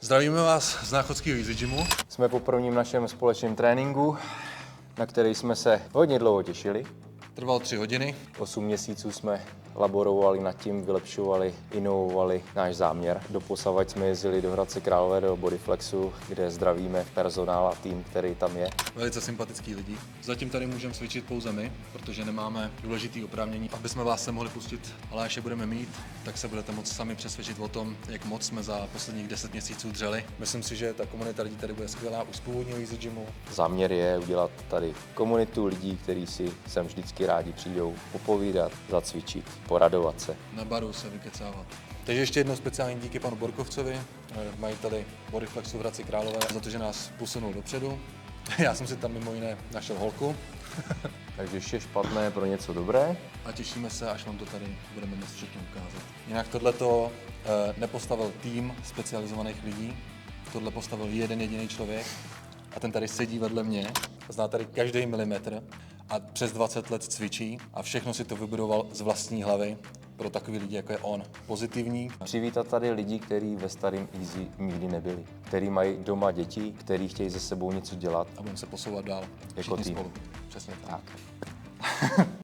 Zdravíme vás z Náchodského Easy Gymu. Jsme po prvním našem společném tréninku, na který jsme se hodně dlouho těšili. Trval 3 hodiny. 8 měsíců jsme laborovali nad tím, vylepšovali, inovovali náš záměr. Doposavad jsme jezdili do Hradce Králové do Bodyflexu, kde zdravíme personál a tým, který tam je. Velice sympatický lidi. Zatím tady můžeme cvičit pouze my, protože nemáme důležitý oprávnění. Aby jsme vás se mohli pustit, ale až je budeme mít, tak se budete moct sami přesvědčit o tom, jak moc jsme za posledních 10 měsíců dřeli. Myslím si, že ta komunita lidí tady bude skvělá už z původního Easy Gymu. Záměr je udělat tady komunitu lidí, kteří si sem vždycky rádi přijdou popovídat, zacvičit, poradovat se. Na baru se vykecávat. Takže ještě jednou speciální díky panu Borkovcovi, majiteli Bodyflexu v Hradci Králové, za to, že nás posunul dopředu. Já jsem si tam mimo jiné našel holku. Takže vše špatné pro něco dobré. A těšíme se, až vám to tady budeme moct všechno ukázat. Jinak tohleto nepostavil tým specializovaných lidí, tohle postavil jeden jediný člověk a ten tady sedí vedle mě, zná tady každý milimetr a přes 20 let cvičí a všechno si to vybudoval z vlastní hlavy pro takový lidi, jako je on. Pozitivní. Přivítat tady lidi, kteří ve starém Easy nikdy nebyli, kteří mají doma děti, kteří chtějí se sebou něco dělat. A budeme se posouvat dál. Jako Všichni tým. spolu. Přesně tak.